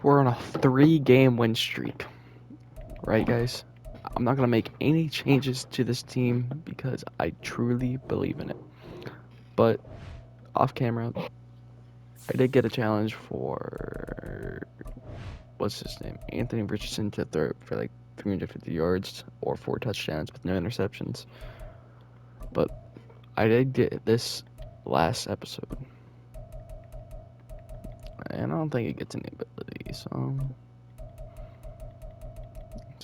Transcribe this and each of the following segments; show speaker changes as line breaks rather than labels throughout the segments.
we're on a 3-game win streak. Right, guys? I'm not going to make any changes to this team because I truly believe in it. But off camera, I did get a challenge for, what's his name? Anthony Richardson to throw for like 350 yards or 4 touchdowns with no interceptions. But I did get this last episode. And I don't think it gets any ability, so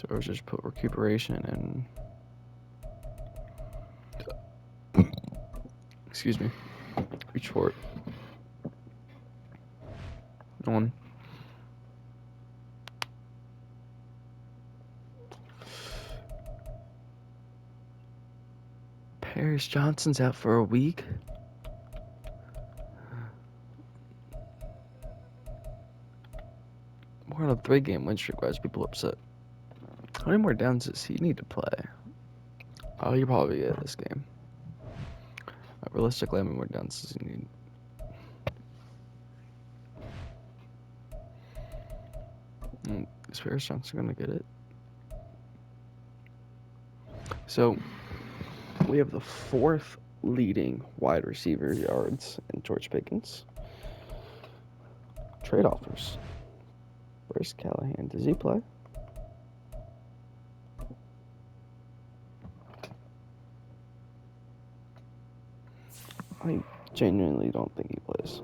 I was just put recuperation and excuse me, reach for it. No one. Paris Johnson's out for a week. We're on a 3-game win streak. Why is people upset? How many more downs does he need to play? Oh, he probably get this game. Realistically, how many more downs does he need? Is Paris Johnson gonna get it? So we have the 4th leading wide receiver yards in George Pickens. Trade offers. Where's Callahan? Does he play? I genuinely don't think he plays.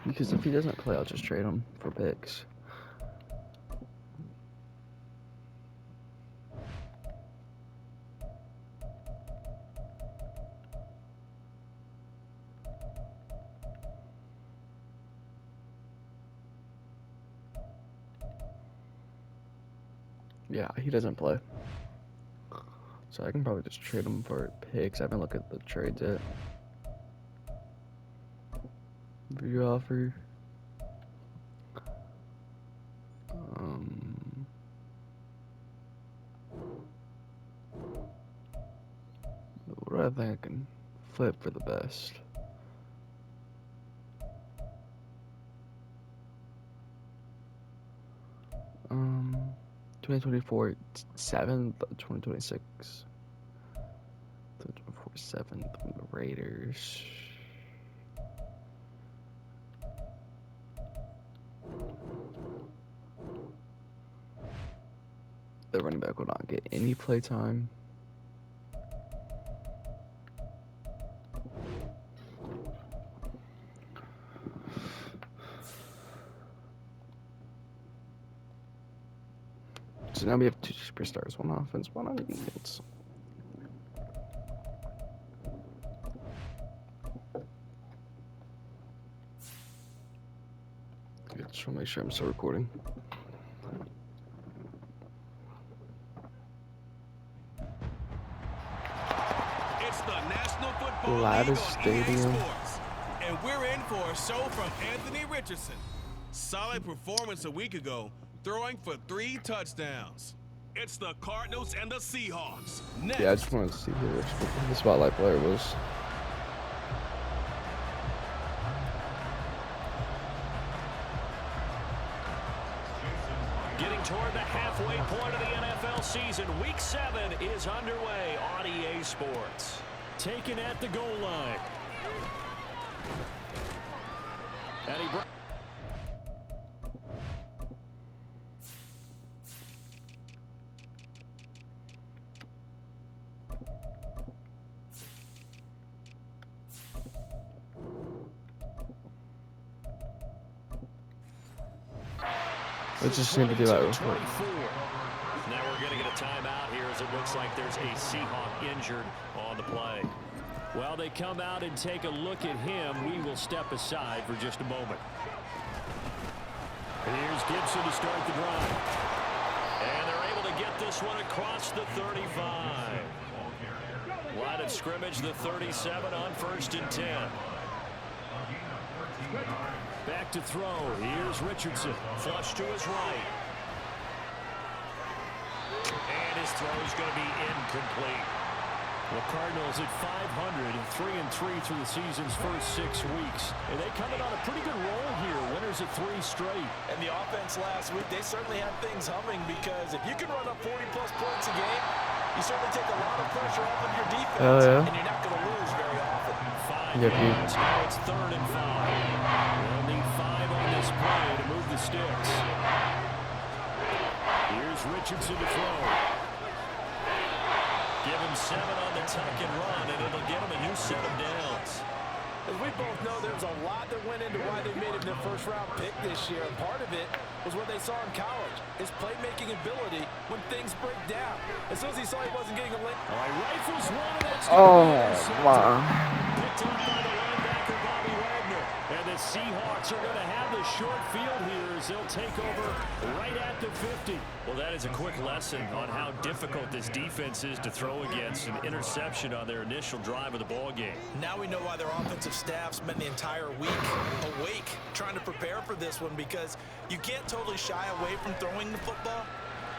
Because if he doesn't play, I'll just trade him for picks. Yeah, he doesn't play. So I can probably just trade him for picks. I haven't looked at the trades yet. View offer. What do I think I can flip for the best? Um, 2024 7th, 2026 2024 7th, the Raiders. The running back will not get any play time. So now we have 2 superstars, 1 offense, 1 on defense. I just want to make sure I'm still recording.
It's the National Football
Lattice
League on EA
Stadium.
Sports, and we're in for a show from Anthony Richardson. Solid performance a week ago, throwing for 3 touchdowns. It's the Cardinals and the Seahawks. Next.
Yeah, I just wanted to see who the spotlight player was.
Getting toward the halfway point of the NFL season, Week 7 is underway on EA Sports. Taken at the goal line. And he
Let's just seem to do that real quick.
Now we're going to get a timeout here as it looks like there's a Seahawk injured on the play. While they come out and take a look at him, we will step aside for just a moment. Here's Gibson to start the drive. And they're able to get this one across the 35. Line of scrimmage, the 37 on 1st and 10. Back to throw. Here's Richardson. Flush to his right. And his throw is going to be incomplete. The Cardinals at 500, 3-3 through the season's first 6 weeks. And they come in on a pretty good roll here. Winners of 3 straight.
And the offense last week, they certainly had things humming, because if you can run up 40-plus points a game, you certainly take a lot of pressure off of your defense, and you're not going to lose very often.
5 yards. Now it's 3rd and 5. They'll need 5 on this play to move the sticks. Here's Richardson to throw. Give him 7 on the tuck and run, and it'll get him a new set of downs.
As we both know, there's a lot that went into why they made him their first-round pick this year. And part of it was what they saw in college, his playmaking ability when things break down. As soon as he saw he wasn't getting a lane.
All right, rifles one. That's
wow.
Picked up by the linebacker, Bobby Wagner. And the Seahawks are going to have the short field here as they'll take over right at the 50. Well, that is a quick lesson on how difficult this defense is to throw against. An interception on their initial drive of the ball game.
Now we know why their offensive staff spent the entire week awake trying to prepare for this one, because you can't totally shy away from throwing the football,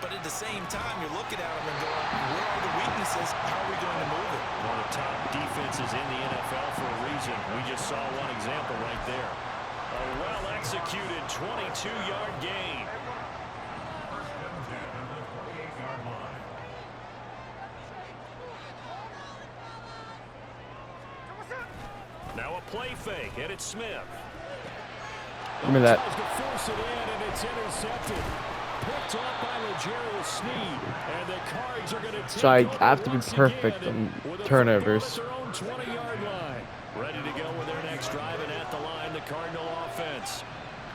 but at the same time you're looking at them and going, where are the weaknesses? How are we going to move it?
One of the top defenses in the NFL for a reason. We just saw one example right there. A well-executed 22-yard gain. Now a play fake, and it's Smith.
Give me that.
Tries to force it in, and it's intercepted. Picked off by L'Jarius Sneed, and the Cards are going to take
So I
over
have to be
once
perfect
again
on
with a
turnovers.
football at their own 20-yard line. Ready to go with their next drive, and at the line, the Cardinal offense.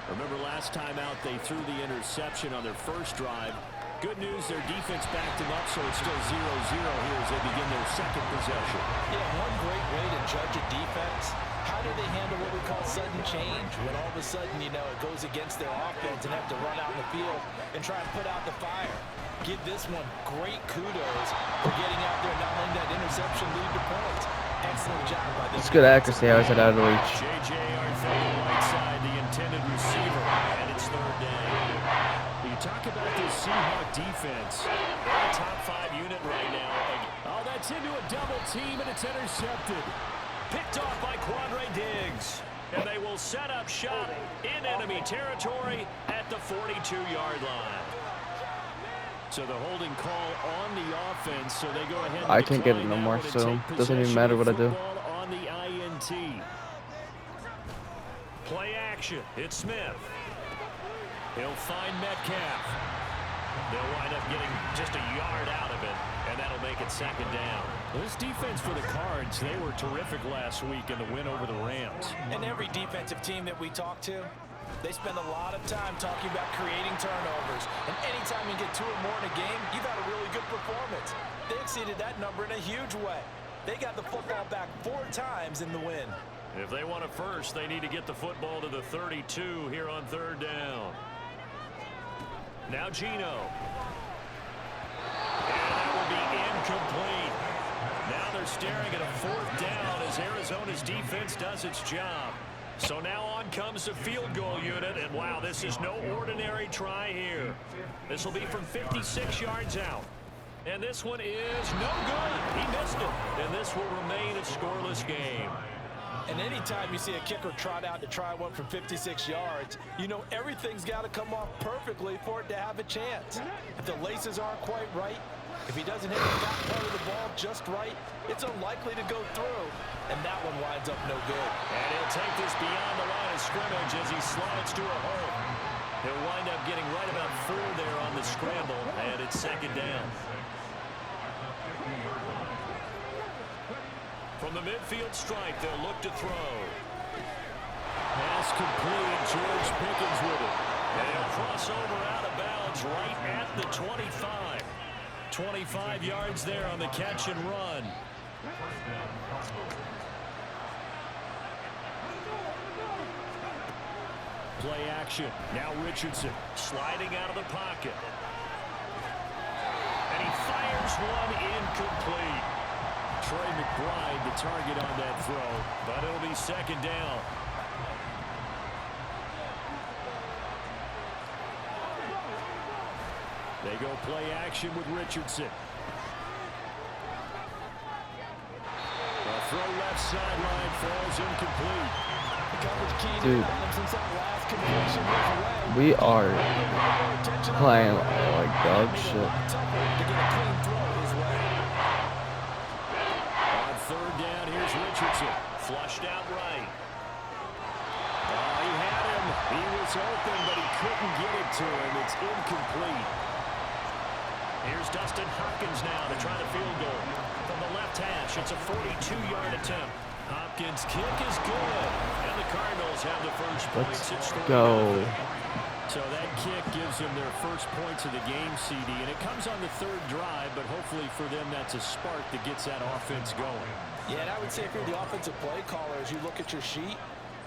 Remember last time out, they threw the interception on their first drive. Good news, their defense backed them up, so it's still 0-0 here as they begin their second possession.
Yeah, one great way to judge a defense. How do they handle what we call sudden change? When all of a sudden, you know, it goes against their offense and have to run out in the field and try and put out the fire. Give this one great kudos for getting out there, not letting that interception lead to points. Excellent job by them.
It's good accuracy. I was out of reach.
J.J. Arthur-Whiteside, the intended receiver, and it's 3rd down. You talk about this Seahawk defense. They're a top 5 unit right now. Oh, that's into a double team, and it's intercepted. Picked off by Quandre Diggs. And they will set up shop in enemy territory at the 42-yard line. So the holding call on the offense, so they go ahead and
I can't get it no more, so it doesn't even matter what I do.
On the INT. Play action. It's Smith. He'll find Metcalf. They'll wind up getting just a yard out of it, and that'll make it 2nd down. This defense for the Cards, they were terrific last week in the win over the Rams.
And every defensive team that we talk to, they spend a lot of time talking about creating turnovers. And anytime you get 2 or more in a game, you've had a really good performance. They exceeded that number in a huge way. They got the football back 4 times in the win.
If they want it first, they need to get the football to the 32 here on 3rd down. Now Geno. And that will be incomplete. Now they're staring at a 4th down as Arizona's defense does its job. So now on comes the field goal unit, and wow, this is no ordinary try here. This will be from 56 yards out. And this one is no good. He missed it. And this will remain a scoreless game.
And anytime you see a kicker trot out to try one from 56 yards, you know everything's got to come off perfectly for it to have a chance. If the laces aren't quite right, if he doesn't hit the back part of the ball just right, it's unlikely to go through. And that one winds up no good.
And he'll take this beyond the line of scrimmage as he slides to a hole. He'll wind up getting right about 4 there on the scramble, and it's 2nd down. From the midfield stripe, they'll look to throw. Pass complete. George Pickens with it. And he'll cross over out of bounds right at the 25. 25 yards there on the catch and run. Play action. Now Richardson sliding out of the pocket. And he fires one incomplete. Trey McBride the target on that throw, but it'll be 2nd down. They go play action with Richardson. throw left sideline falls incomplete.
The coverage keyed in
Dude,
on him since that last completion was away.
we are
Attention on
playing
the field.
like dog
Made it a
shit.
lot tougher to get a clean throw his way.
On third down, here's Richardson. Flushed out right. Oh, he had him. He was open, but he couldn't get it to him. It's incomplete. Here's Dustin Hopkins now to try the field goal. From the left hash, it's a 42-yard attempt. Hopkins' kick is good. And the Cardinals have the first points.
Let's
It's 3-0.
go.
So that kick gives them their first points of the game, CD. And it comes on the third drive, but hopefully for them that's a spark that gets that offense going.
Yeah, and I would say if you're the offensive play caller, as you look at your sheet,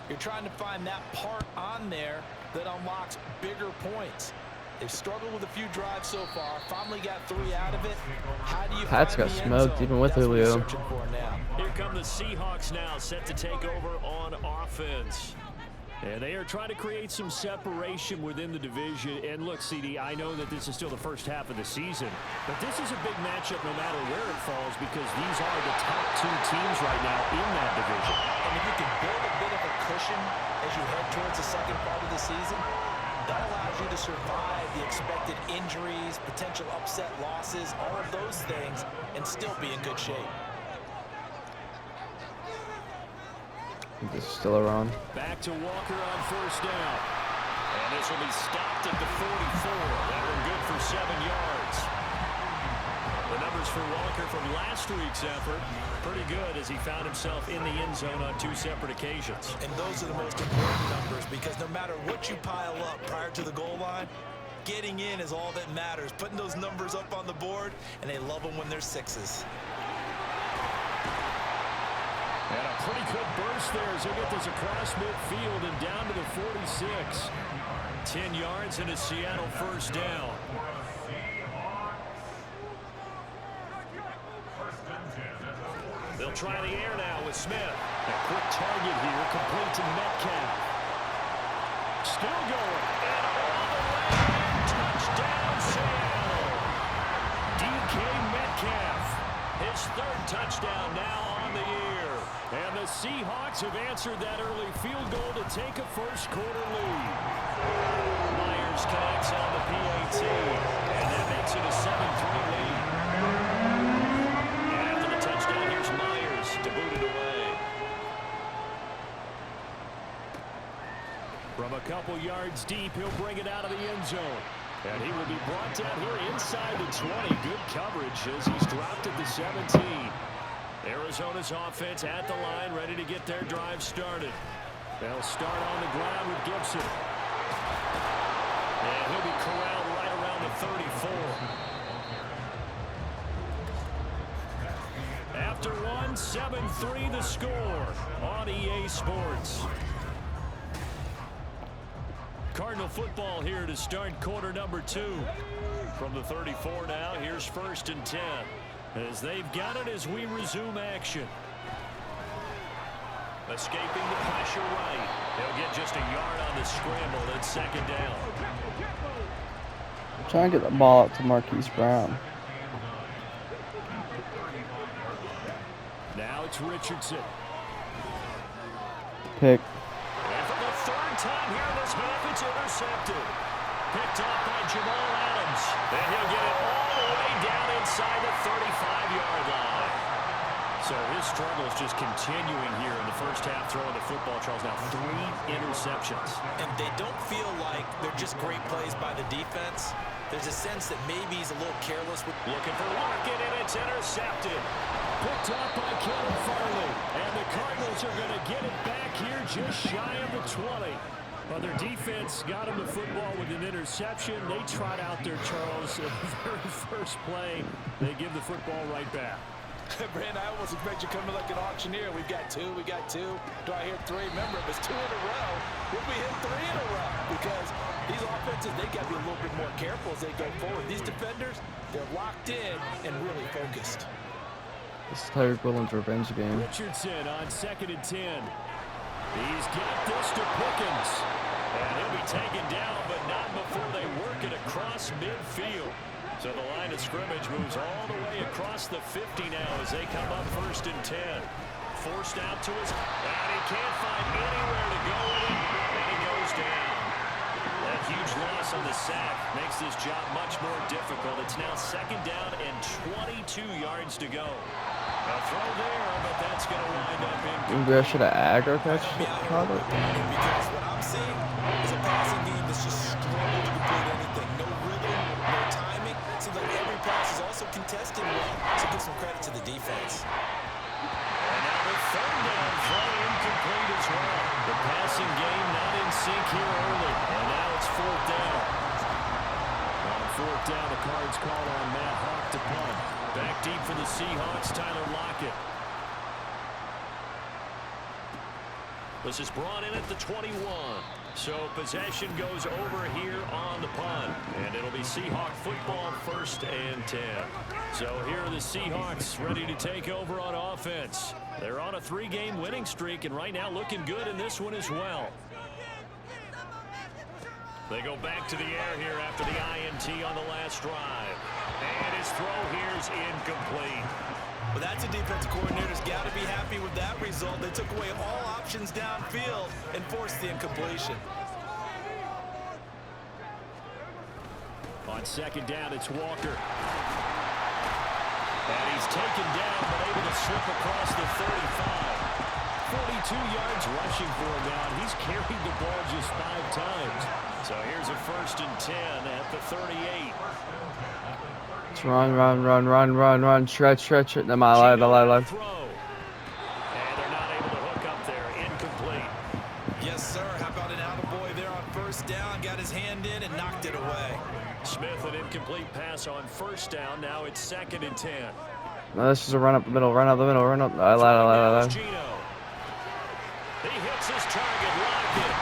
you're trying to find that part on there that unlocks bigger points. They've struggled with a few drives so far. Finally got 3 out of it. How do you
Pats
find
got
the end
smoked
zone?
even with
That's what he's
Julio.
searching for now.
Here come the Seahawks now, set to take over on offense. And they are trying to create some separation within the division. And look, CD, I know that this is still the first half of the season, but this is a big matchup no matter where it falls because these are the top 2 teams right now in that division.
And if you can build a bit of a cushion as you head towards the second part of the season, that allows you to survive the expected injuries, potential upset losses, all of those things, and still be in good shape.
This is still around.
Back to Walker on first down. And this will be stopped at the 44. That one good for 7 yards. The numbers for Walker from last week's effort, pretty good as he found himself in the end zone on 2 separate occasions.
And those are the most important numbers because no matter what you pile up prior to the goal line, getting in is all that matters. Putting those numbers up on the board, and they love them when they're 6s.
And a pretty good burst there as they get this across midfield and down to the 46. 10 yards and a Seattle first down. They'll try the air now with Smith. A quick target here, complete to Metcalf. Still going. And all the way. Touchdown, Seattle. DK Metcalf. His 3rd touchdown now on the year. And the Seahawks have answered that early field goal to take a first quarter lead. Myers connects on the PAT. And that makes it a 7-3 lead. And after the touchdown, here's Myers to boot it away. From a couple yards deep, he'll bring it out of the end zone. And he will be brought down here inside the 20. Good coverage as he's dropped at the 17. Arizona's offense at the line, ready to get their drive started. They'll start on the ground with Gibson. And he'll be corralled right around the 34. After one, 7-3 the score on EA Sports. Cardinal football here to start quarter number 2. From the 34 now, here's 1st and 10. As they've got it as we resume action. Escaping the pressure right. They'll get just a yard on the scramble at 2nd down.
I'm trying to get the ball out to Marquise Brown.
Now it's Richardson.
Pick.
And for the 3rd time here in this half, it's intercepted. Picked off by Jamal Adams. And he'll get it all the way down inside the 35-yard line. So his struggles just continuing here in the first half throwing the football, Charles. Now 3 interceptions.
And they don't feel like they're just great plays by the defense. There's a sense that maybe he's a little careless with
Looking for Larkin, and it's intercepted. Picked up by Kevin Farley. And the Cardinals are going to get it back here just shy of the 20. Well, their defense got him the football with an interception. They trot out there, Charles, in the very first play. They give the football right back.
Brand, I almost expect you coming like an auctioneer. We've got 2, we got 2. Do I hear 3? Remember, it was 2 in a row. If we hit 3 in a row, because these offenses, they got to be a little bit more careful as they go forward. These defenders, they're locked in and really focused.
This is Tyreek Williams' revenge game.
Richardson on 2nd and 10. He's got this to Pickens. And he'll be taken down, but not before they work it across midfield. So the line of scrimmage moves all the way across the 50 now as they come up 1st and 10. Forced out to his, and he can't find anywhere to go with it, and he goes down. That huge loss on the sack makes this job much more difficult. It's now 2nd down and 22 yards to go. A throw there, but that's going to wind up in.
Maybe I should have aggro catch caught it.
Because what I'm seeing is a passing game that's just struggled to complete anything. No rhythm, no timing. Seems like every pass is also contested well. So give some credit to the defense.
And now the 3rd down throw incomplete as well. The passing game not in sync here early. And now it's 4th down. On 4th down, the Cards call on Matt Hawk to punt. Back deep for the Seahawks, Tyler Lockett. This is brought in at the 21. So possession goes over here on the punt. And it'll be Seahawk football, 1st and 10. So here are the Seahawks ready to take over on offense. They're on a 3-game winning streak and right now looking good in this one as well. They go back to the air here after the INT on the last drive. And his throw here is incomplete.
Well, that's a defensive coordinator's got to be happy with that result. They took away all options downfield and forced the incompletion.
On 2nd down, it's Walker. And he's taken down, but able to slip across the 35. 42 yards rushing for him now, and he's carried the ball just 5 times. So here's a 1st and 10 at the 38.
Let's run. Stretch it. No, I lied.
Throw. And they're not able to hook up there. Incomplete.
Yes, sir. How about an attaboy there on 1st down? Got his hand in and knocked it away.
Smith, an incomplete pass on 1st down. Now it's 2nd and 10.
No, this is a run up the middle. Run up. I lied.
He hits his target, Lockett.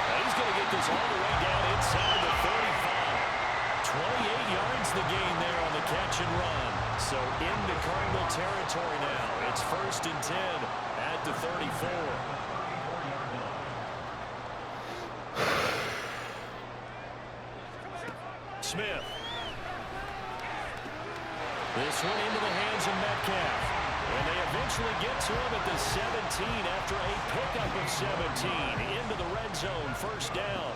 And he's going to get this all the way down inside the 35. 28 yards the gain there on the catch and run. So into Cardinal territory now. It's 1st and 10 at the 34. Smith. This one into the hands of Metcalf. And they eventually get to him at the 17 after a pickup of 17 into the red zone. 1st down.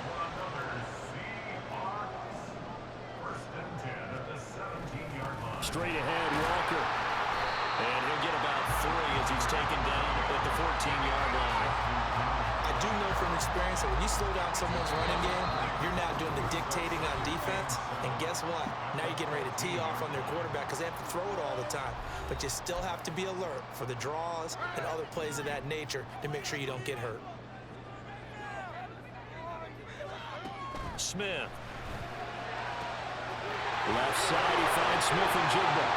Straight ahead, Walker. And he'll get about 3 as he's taken down at the 14-yard line.
I do know from experience that when you slow down someone's running game, you're now doing the dictating on defense. And guess what? Now you're getting ready to tee off on their quarterback because they have to throw it all the time. But you still have to be alert for the draws and other plays of that nature to make sure you don't get hurt.
Smith. Left side, he finds Smith and Jigba.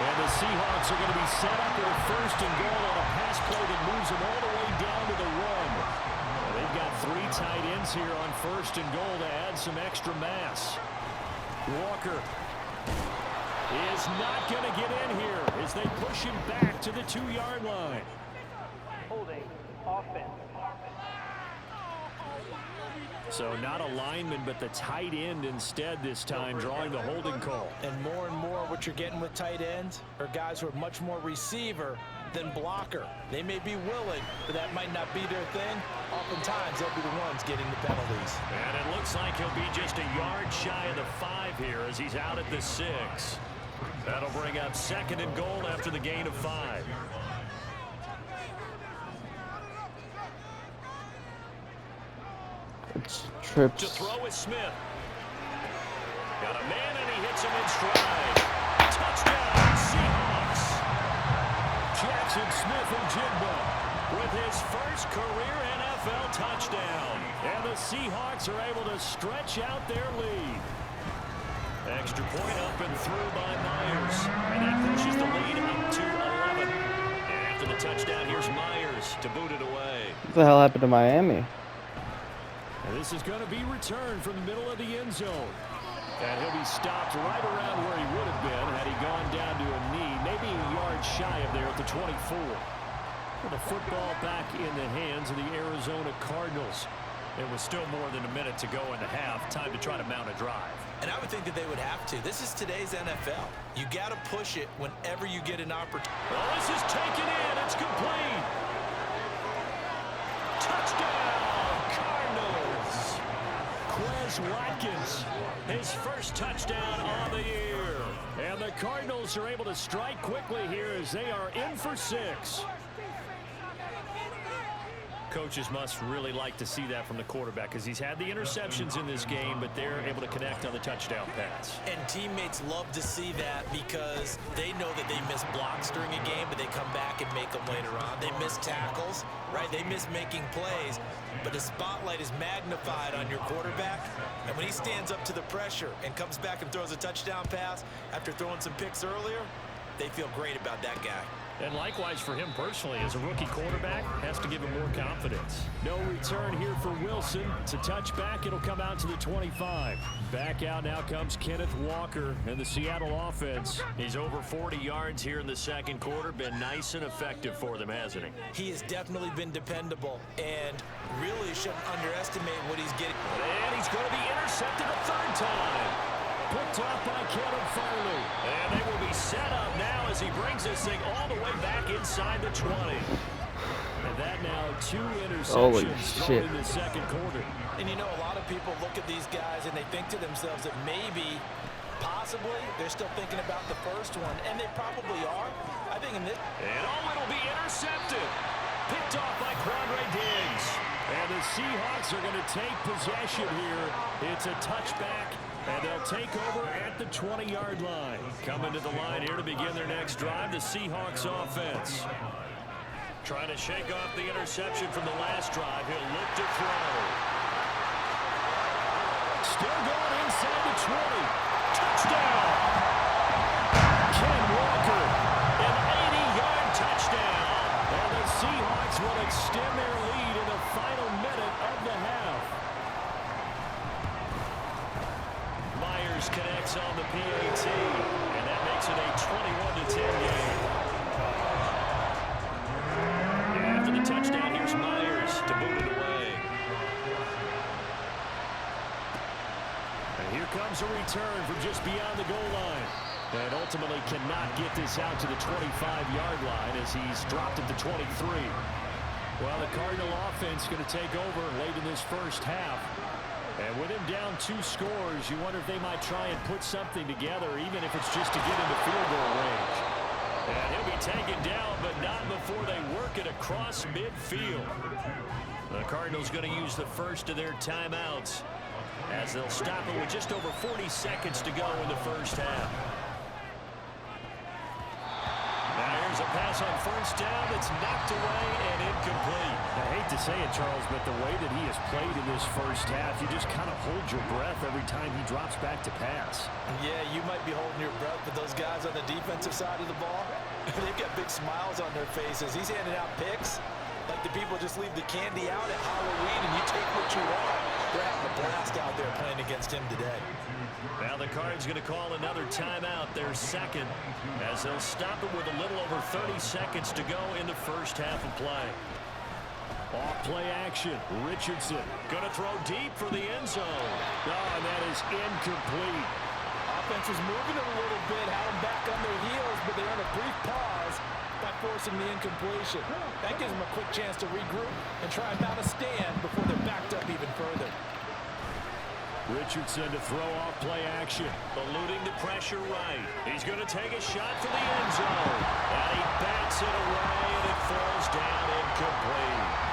And the Seahawks are going to be set up with a 1st and goal on a pass play that moves them all the way down to the run. They've got 3 tight ends here on 1st and goal to add some extra mass. Walker is not going to get in here as they push him back to the 2-yard line.
Holding offense.
So not a lineman, but the tight end instead this time, drawing the holding call.
And more what you're getting with tight ends are guys who are much more receiver than blocker. They may be willing, but that might not be their thing. Oftentimes, they'll be the ones getting the penalties.
And it looks like he'll be just a yard shy of the 5 here as he's out at the 6. That'll bring up 2nd and goal after the gain of 5.
It's trips.
To throw is Smith. Got a man and he hits him in stride. Touchdown, Seahawks. Jackson Smith-Njigba with his first career NFL touchdown. And the Seahawks are able to stretch out their lead. Extra point up and through by Myers. And that pushes the lead up to 11. And after the touchdown, here's Myers to boot it away.
What the hell happened to Miami?
And this is going to be returned from the middle of the end zone. And he'll be stopped right around where he would have been had he gone down to a knee, maybe a yard shy of there at the 24. With the football back in the hands of the Arizona Cardinals. It was still more than a minute to go in the half. Time to try to mount a drive.
And I would think that they would have to. This is today's NFL. You got to push it whenever you get an opportunity.
Well, this is taken in. It's complete. is Watkins. His first touchdown on the year. And the Cardinals are able to strike quickly here as they are in for 6. Coaches must really like to see that from the quarterback because he's had the interceptions in this game, but they're able to connect on the touchdown pass.
And teammates love to see that because they know that they miss blocks during a game, but they come back and make them later on. They miss tackles, right? They miss making plays, but the spotlight is magnified on your quarterback. And when he stands up to the pressure and comes back and throws a touchdown pass after throwing some picks earlier, they feel great about that guy.
And likewise for him personally, as a rookie quarterback, has to give him more confidence. No return here for Wilson. It's a touchback. It'll come out to the 25. Back out now comes Kenneth Walker and the Seattle offense. He's over 40 yards here in the second quarter. Been nice and effective for them, hasn't he?
He has definitely been dependable and really shouldn't underestimate what he's getting.
And he's going to be intercepted a third time. Picked off by Kevin Farley. And they will be set up now as he brings this thing all the way back inside the 20. And that now 2 interceptions in the second quarter.
And you know, a lot of people look at these guys and they think to themselves that maybe, possibly, they're still thinking about the first one. And they probably are. I think in this...
And it'll be intercepted. Picked off by Quandre Diggs. And the Seahawks are going to take possession here. It's a touchback. And they'll take over at the 20-yard line. Coming to the line here to begin their next drive, the Seahawks offense. Trying to shake off the interception from the last drive. He'll look to throw. Still going inside the 20. Touchdown! Ken Walker, an 80-yard touchdown. And the Seahawks will extend their lead in the final minute of the half. Connects on the PAT, and that makes it a 21-10 game. And after the touchdown, here's Myers to boot it away. And here comes a return from just beyond the goal line. And ultimately cannot get this out to the 25-yard line as he's dropped at the 23. Well, the Cardinal offense going to take over late in this first half. And with him down 2 scores, you wonder if they might try and put something together, even if it's just to get into field goal range. And he'll be taken down, but not before they work it across midfield. The Cardinals going to use the first of their timeouts as they'll stop it with just over 40 seconds to go in the first half. Now here's a pass on first down that's knocked away and incomplete. I hate to say it, Charles, but the way that he has played in this first half, you just kind of hold your breath every time he drops back to pass.
Yeah, you might be holding your breath, but those guys on the defensive side of the ball, they've got big smiles on their faces. He's handing out picks like the people just leave the candy out at Halloween and you take what you want. They're having a blast out there playing against him today.
Now the Cards going to call another timeout, their second, as they'll stop it with a little over 30 seconds to go in the first half of play. Off play action. Richardson going to throw deep for the end zone. Oh, and that is incomplete.
Offense was moving it a little bit, had them back on their heels, but they earned a brief pause by forcing the incompletion. That gives them a quick chance to regroup and try and mount a stand before they're backed up even further.
Richardson to throw off play action. Eluding the pressure right. He's going to take a shot for the end zone. And he bats it away, and it falls down incomplete.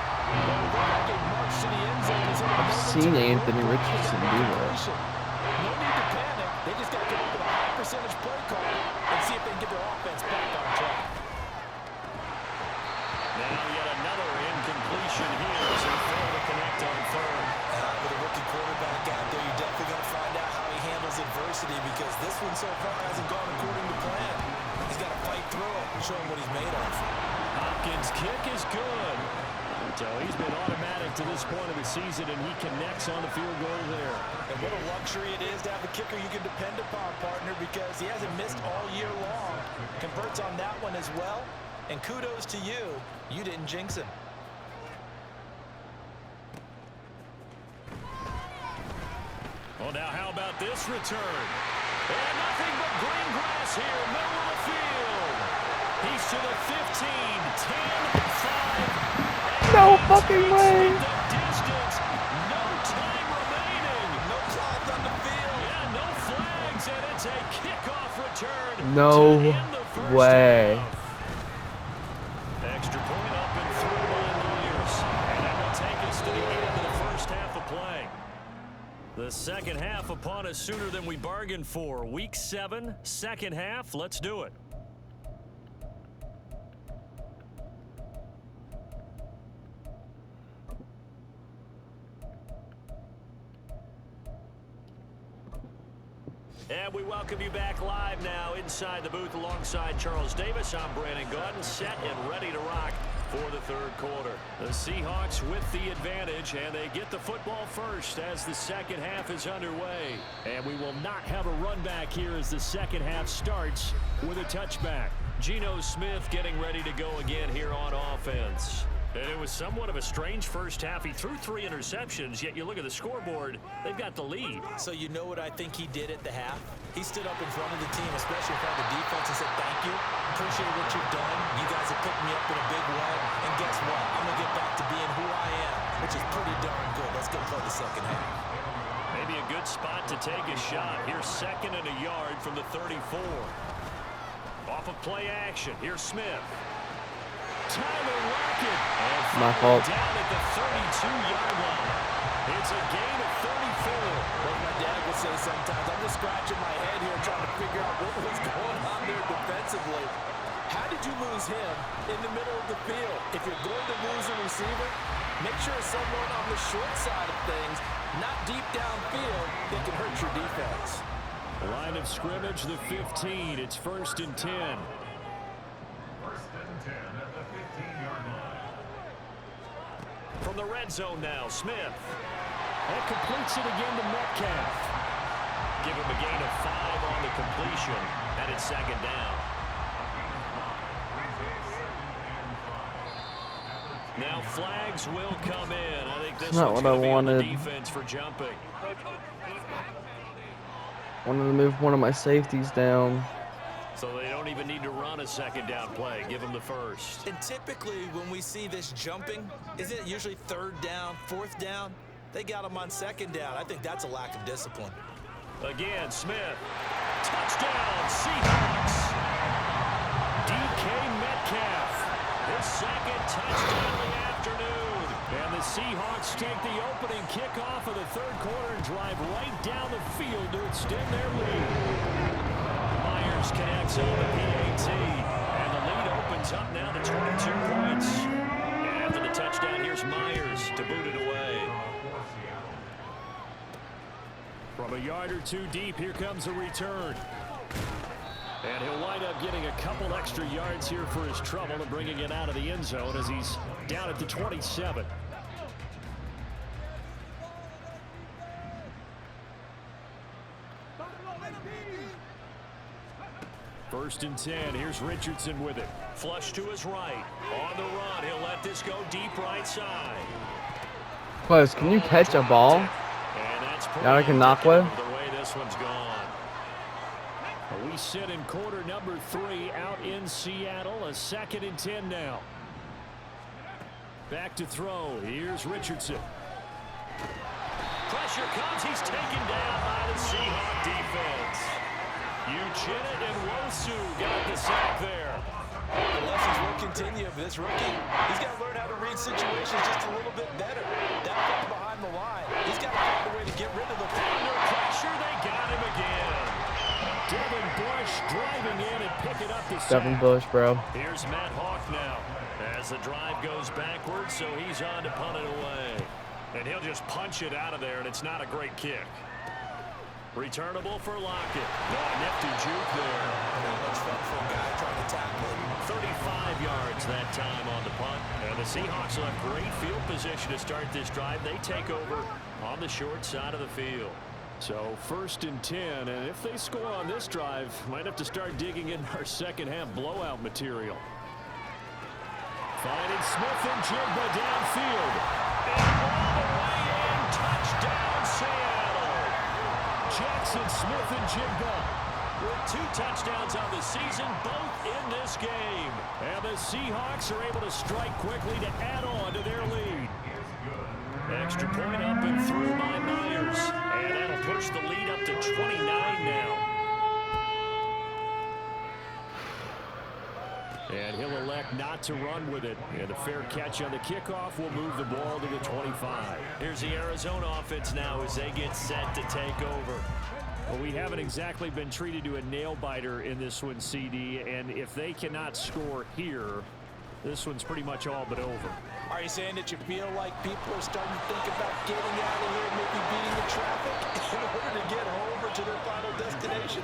I've seen Anthony Richardson do that.
No need to panic. They just got to come up with a high percentage play call and see if they can get their offense back on track.
Now yet another incompletion here as they fail to connect on third.
With a rookie quarterback out there, you're definitely going to find out how he handles adversity because this one so far hasn't gone according to plan. He's got to fight through it and show him what he's made of.
Hopkins' kick is good. So he's been automatic to this point of the season, and he connects on the field goal there.
And what a luxury it is to have a kicker you can depend upon, partner, because he hasn't missed all year long. Converts on that one as well. And kudos to you. You didn't jinx him.
Well, now how about this return? And nothing but green grass here, middle of the field. He's to the 15, 10, 5.
No fucking way.
The distance, no time remaining.
No
No
end the first
way.
half. Extra point up and through by Myers. And that will take us to the end of the first half of play. The second half upon us sooner than we bargained for. Week 7, second half. Let's do it. And we welcome you back live now inside the booth alongside Charles Davis. I'm Brandon Gaudin, set and ready to rock for the third quarter. The Seahawks with the advantage, and they get the football first as the second half is underway. And we will not have a run back here as the second half starts with a touchback. Geno Smith getting ready to go again here on offense. And it was somewhat of a strange first half. He threw 3 interceptions, yet you look at the scoreboard, they've got the lead.
So you know what I think he did at the half? He stood up in front of the team, especially in front of the defense, and said, thank you. Appreciate what you've done. You guys have picked me up in a big way. And guess what? I'm going to get back to being who I am, which is pretty darn good. Let's go play the second half.
Maybe a good spot to take a shot. Here's 2nd and a yard from the 34. Off of play action. Here's Smith. Tyler Lockett.
My fault.
Down at the 32-yard line. It's a gain of 34.
Like my dad would say sometimes, I'm just scratching my head here trying to figure out what was going on there defensively. How did you lose him in the middle of the field? If you're going to lose a receiver, make sure it's someone on the short side of things, not deep downfield, that can hurt your defense.
Line of scrimmage, the 15. It's 1st and 10. From the red zone now, Smith. That completes it again to Metcalf. Give him a gain of 5 on the completion, and it's 2nd down. Now flags will come in. I think this
Not
one's
what I
going to be on the
wanted.
defense for jumping.
Wanted to move one of my safeties down.
So they don't even need to run a 2nd down play. Give them the first.
And typically when we see this jumping, isn't it usually 3rd down, 4th down? They got him on 2nd down. I think that's a lack of discipline.
Again, Smith. Touchdown, Seahawks. DK Metcalf. His 2nd touchdown of the afternoon. And the Seahawks take the opening kickoff of the 3rd quarter and drive right down the field to extend their lead. Myers connects on the PAT. And the lead opens up now to 22 points. And after the touchdown, here's Myers to boot it away. From a yard or 2 deep, here comes a return. And he'll wind up getting a couple extra yards here for his trouble and bringing it out of the end zone as he's down at the 27. First and 10. Here's Richardson with it. Flush to his right. On the run. He'll let this go deep right side.
Close, can you catch a ball?
And that's
Now I can knock one.
the way this one's gone. We sit in quarter number 3 out in Seattle. A 2nd and 10 now. Back to throw. Here's Richardson. Pressure comes. He's taken down by the Seahawk defense. Uchenna and Wosu got the sack there.
The lessons will continue of this rookie. He's got to learn how to read situations just a little bit better. That far behind the line. He's got to find a way to get rid of the
Under pressure, they got him again. Devin Bush driving in and picking up the sack.
Devin Bush, bro.
Here's Matt Hawk now as the drive goes backwards, so he's on to punt it away. And he'll just punch it out of there, and it's not a great kick. Returnable for Lockett. No, nifty juke there.
Not much fun for a guy trying to tackle him.
35 yards that time on the punt. And the Seahawks will have great field position to start this drive. They take over on the short side of the field. So 1st and 10, and if they score on this drive, might have to start digging in our second half blowout material. Finding Smith and Jigba downfield. And all the way in, touchdown Seattle. Jackson Smith and Jigba with 2 touchdowns on the season, both in this game. And the Seahawks are able to strike quickly to add on to their lead. Extra point up and through by Myers. And that'll push the lead up to 29 now. And he'll elect not to run with it. And a fair catch on the kickoff will move the ball to the 25. Here's the Arizona offense now as they get set to take over. Well, we haven't exactly been treated to a nail-biter in this one, CD. And if they cannot score here, this one's pretty much all but over.
Are you saying that you feel like people are starting to think about getting out of here, maybe beating the traffic in order to get over to their final destination?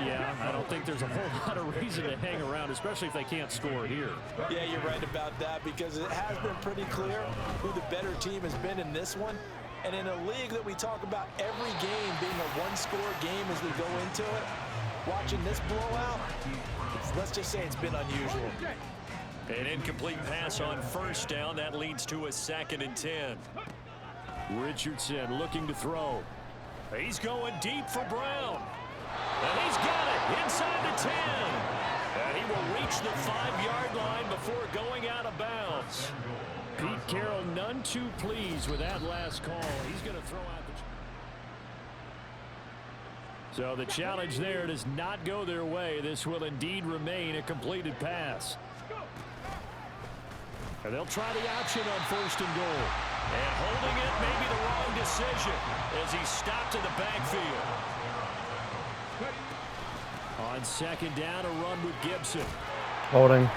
Yeah, I don't think there's a whole lot of reason to hang around, especially if they can't score here.
Yeah, you're right about that, because it has been pretty clear who the better team has been in this one. And in a league that we talk about every game being a one-score game as we go into it, watching this blowout, let's just say it's been unusual.
An incomplete pass on first down. That leads to a 2nd and 10. Richardson looking to throw. He's going deep for Brown. And he's got it inside the 10. And he will reach the 5-yard line before going out of bounds. Pete Carroll none too pleased with that last call. He's going to throw out the... So the challenge there does not go their way. This will indeed remain a completed pass. And they'll try the option on 1st and goal. And holding it may be the wrong decision as he stopped in the backfield. On 2nd down, a run with Gibson.
Holding.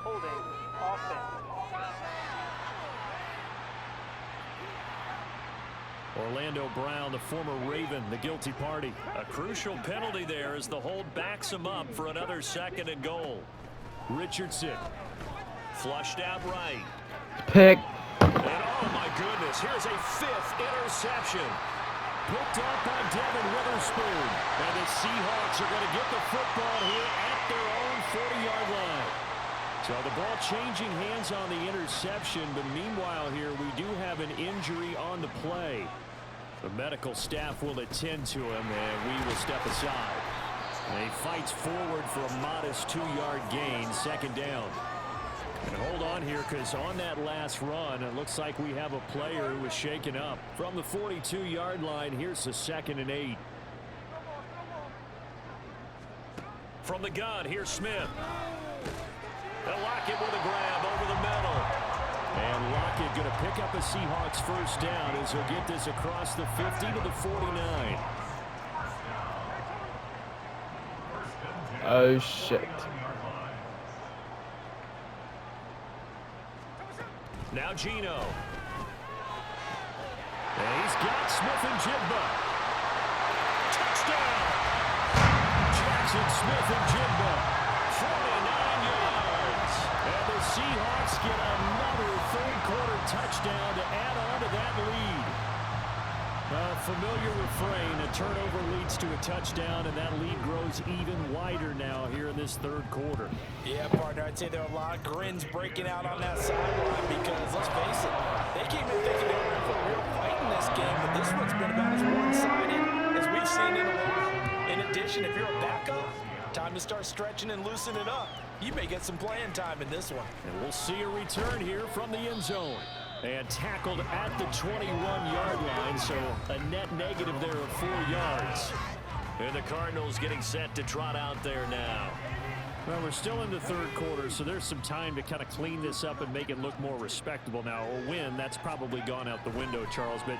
Holding. Offense.
Orlando Brown, the former Raven, the guilty party. A crucial penalty there as the hold backs him up for another 2nd and goal. Richardson flushed out right.
Pick.
And oh my goodness, here's a 5th interception. Picked up by Devin Witherspoon. And the Seahawks are going to get the football here at their own 40-yard line. So the ball changing hands on the interception, but meanwhile here we do have an injury on the play. The medical staff will attend to him, and we will step aside. And he fights forward for a modest 2-yard gain, 2nd down. And hold on here, because on that last run, it looks like we have a player who was shaken up. From the 42-yard line, here's the 2nd and 8. From the gun, here's Smith. They'll lock it with a grab over the middle. And Lockett going to pick up a Seahawks 1st down as he'll get this across the 50 to the 49.
Oh, shit.
Now Gino. And he's got Smith and Jigba. Touchdown! Jackson Smith and Jigba. 49 yards. And the Seahawks get another 3rd-quarter touchdown to add on to that lead. A familiar refrain, a turnover leads to a touchdown, and that lead grows even wider now here in this 3rd quarter.
Yeah, partner, I'd say there are a lot of grins breaking out on that sideline because, let's face it, they came in thinking they were in for a real fight in this game, but this one's been about as one-sided as we've seen in a while. In addition, if you're a backup, time to start stretching and loosening it up. You may get some playing time in this one.
And we'll see a return here from the end zone. And tackled at the 21-yard line, so a net negative there of 4 yards. And the Cardinals getting set to trot out there now. Well, we're still in the 3rd quarter, so there's some time to kind of clean this up and make it look more respectable. Now, a win, that's probably gone out the window, Charles, but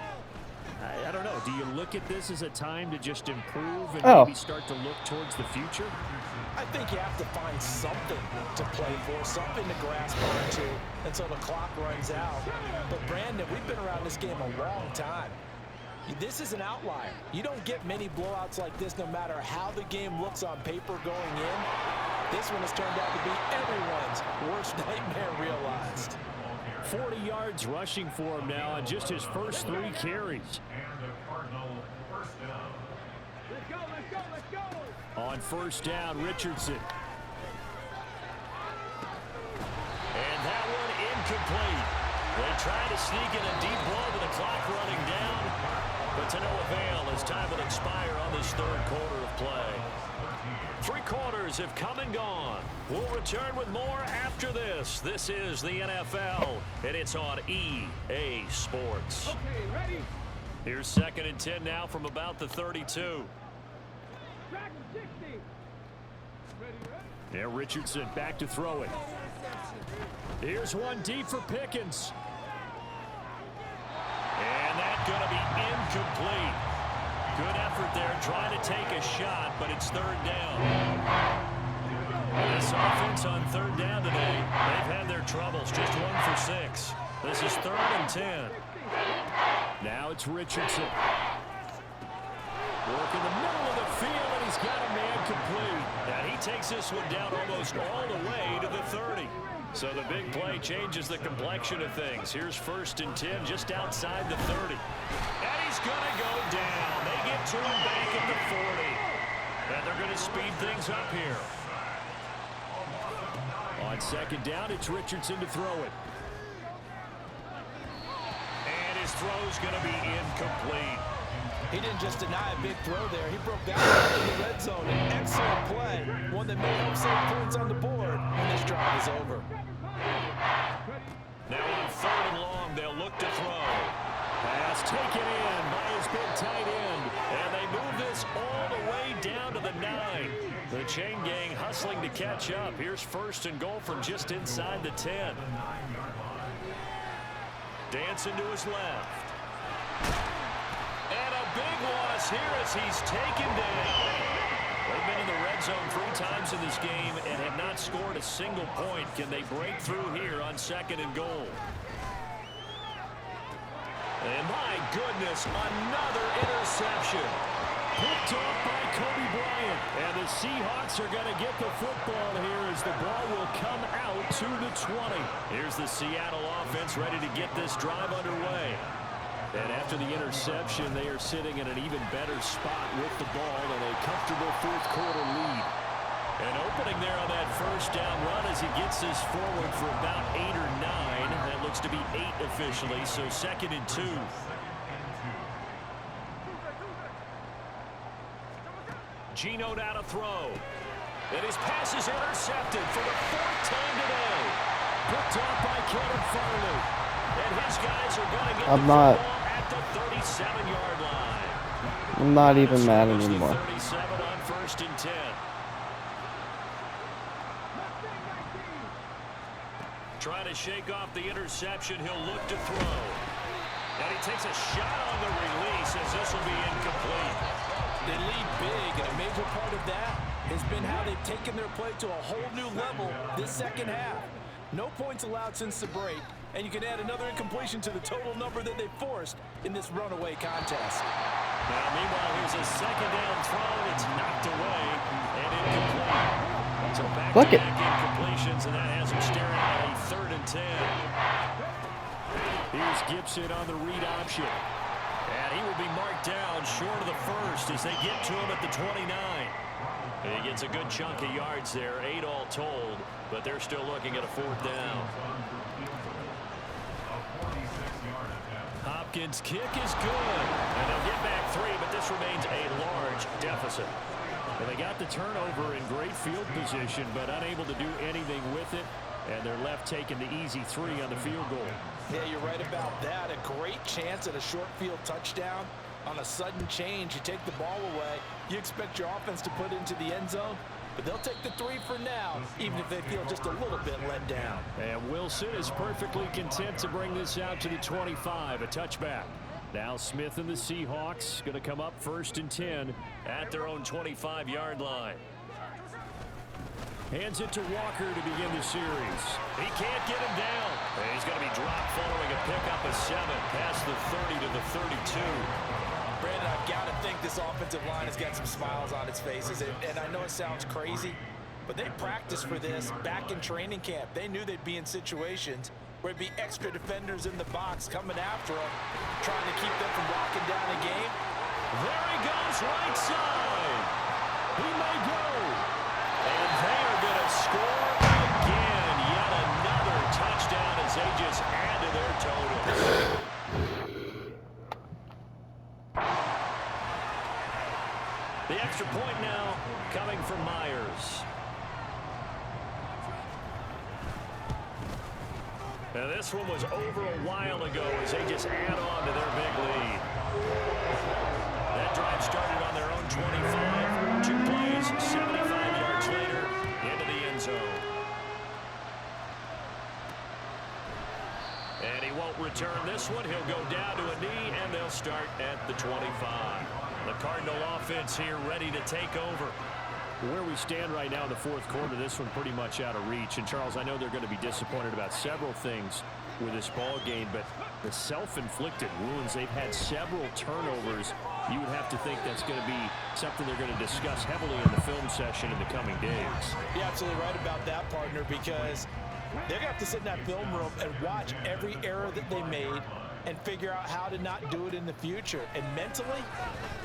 I don't know. Do you look at this as a time to just improve and maybe start to look towards the future?
I think you have to find something to play for, something to grasp onto until the clock runs out. But, Brandon, we've been around this game a long time. This is an outlier. You don't get many blowouts like this no matter how the game looks on paper going in. This one has turned out to be everyone's worst nightmare realized.
40 yards rushing for him now on just his first 3 carries. On 1st down, Richardson. And that one incomplete. They try to sneak in a deep ball with the clock running down, but to no avail as time will expire on this 3rd quarter of play. 3 quarters have come and gone. We'll return with more after this. This is the NFL, and it's on EA Sports.
Okay, ready?
Here's 2nd and 10 now from about the 32. And Richardson back to throw it. Here's one deep for Pickens. And that's going to be incomplete. Good effort there trying to take a shot, but it's third down. This offense on third down today, they've had their troubles. Just 1 for 6. This is 3rd and 10. Now it's Richardson. Work in the middle of the field, and he's got a man complete. And he takes this one down almost all the way to the 30. So the big play changes the complexion of things. Here's 1st and 10 just outside the 30. And he's going to go down. They get to him back at the 40. And they're going to speed things up here. On 2nd down, it's Richardson to throw it. And his throw's going to be incomplete.
He didn't just deny a big throw there. He broke that one in the red zone. An excellent play. One that may help save points on the board when this drive is over.
Now on 3rd and long, they'll look to throw. Pass taken in by his big tight end. And they move this all the way down to the 9. The chain gang hustling to catch up. Here's 1st and goal from just inside the 10. Dancing to his left. And a big loss here as he's taken down. They've been in the red zone 3 times in this game and have not scored a single point. Can they break through here on 2nd and goal? And my goodness, another interception. Picked off by Kobe Bryant. And the Seahawks are going to get the football here as the ball will come out to the 20. Here's the Seattle offense ready to get this drive underway. And after the interception, they are sitting in an even better spot with the ball and a comfortable 4th quarter lead. And opening there on that 1st down run as he gets this forward for about 8 or 9. That looks to be 8 officially, so 2nd and 2. Geno now to throw. And his pass is intercepted for the 4th time today. Picked off by Kevin Farley. And his guys are going to get the football at the 37-yard line.
I'm not even mad anymore.
37 on 1st and 10. Trying to shake off the interception. He'll look to throw. And he takes a shot on the release as this will be incomplete.
They lead big, and a major part of that has been how they've taken their play to a whole new level this 2nd half. No points allowed since the break, and you can add another incompletion to the total number that they forced in this runaway contest.
Now, meanwhile, here's a 2nd down throw. It's knocked away and incomplete. So back-to-back incompletions, and that has him staring at a 3rd and 10. Here's Gibson on the read option. And he will be marked down short of the 1st as they get to him at the 29. And he gets a good chunk of yards there, 8 all told, but they're still looking at a 4th down. Hopkins' kick is good. And they'll get back 3, but this remains a large deficit. And they got the turnover in great field position, but unable to do anything with it. And they're left taking the easy 3 on the field goal.
Yeah, you're right about that. A great chance at a short field touchdown. On a sudden change, you take the ball away. You expect your offense to put into the end zone, but they'll take the 3 for now, even if they feel just a little bit let down.
And Wilson is perfectly content to bring this out to the 25, a touchback. Now Smith and the Seahawks going to come up 1st and 10 at their own 25-yard line. Hands it to Walker to begin the series. He can't get him down. And he's going to be dropped following a pickup of 7 past the 30 to the 32.
Brandon, I've got to think this offensive line has got some smiles on its faces. And I know it sounds crazy, but they practiced for this back in training camp. They knew they'd be in situations where it'd be extra defenders in the box coming after them, trying to keep them from locking down a game.
There he goes, right side. He may go. And they are going to score again. Yet another touchdown as they just add to their totals. The extra point now coming from Myers. Now this one was over a while ago as they just add on to their big lead. That drive started on their own 25. 2 plays, 75 yards later, won't return this one. He'll go down to a knee, and they'll start at the 25. The Cardinal offense here ready to take over. Where we stand right now in the fourth quarter, this one pretty much out of reach. And, Charles, I know they're going to be disappointed about several things with this ball game, but the self-inflicted wounds, they've had several turnovers. You would have to think that's going to be something they're going to discuss heavily in the film session in the coming days.
You're absolutely right about that, partner, because they're going to have to sit in that film room and watch every error that they made and figure out how to not do it in the future. And mentally,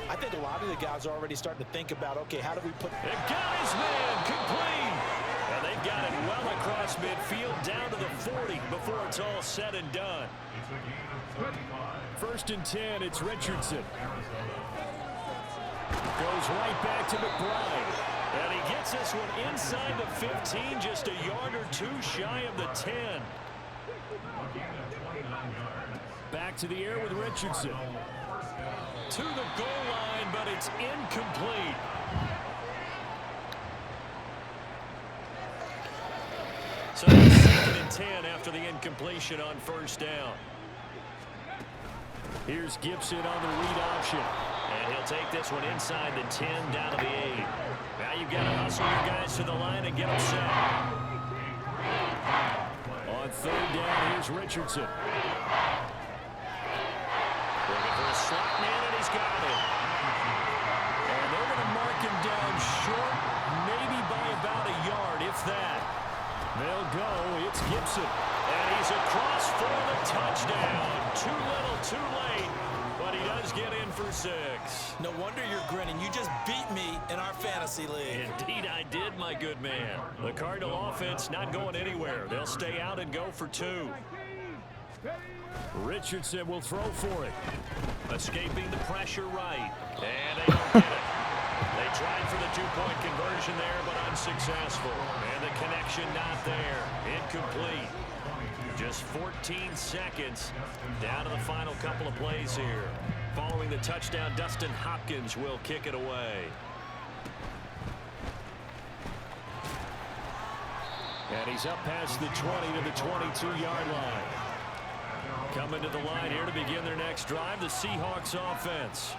I think a lot of the guys are already starting to think about, okay, how do we put...
It got his man complete. And they've got it well across midfield down to the 40 before it's all said and done. 1st and 10, it's Richardson. Goes right back to McBride. And he gets this one inside the 15, just a yard or two shy of the 10. Back to the air with Richardson. To the goal line, but it's incomplete. So it's 2nd and 10 after the incompletion on 1st down. Here's Gibson on the read option. And he'll take this one inside the 10 down to the 8. Now you've got to hustle your guys to the line and get them set. On 3rd down, here's Richardson. Looking for a slot man, and he's got it. And they're going to mark him down short, maybe by about a yard, if that. They'll go. It's Gibson. And he's across for the touchdown. Too little, too late. But he does get in for 6.
No wonder you're grinning. You just beat me in our fantasy league.
Indeed I did, my good man. The Cardinal offense not going anywhere. They'll stay out and go for 2. Richardson will throw for it. Escaping the pressure right. And they don't get it. They tried for the 2-point conversion there, but unsuccessful. And the connection not there. Incomplete. Just 14 seconds down to the final couple of plays here. Following the touchdown, Dustin Hopkins will kick it away. And he's up past the 20 to the 22-yard line. Coming to the line here to begin their next drive, the Seahawks offense.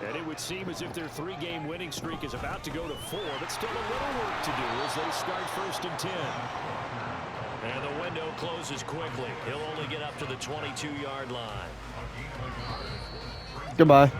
And it would seem as if their 3-game winning streak is about to go to 4, but still a little work to do as they start 1st and 10. And the window closes quickly. He'll only get up to the 22-yard line.
Goodbye.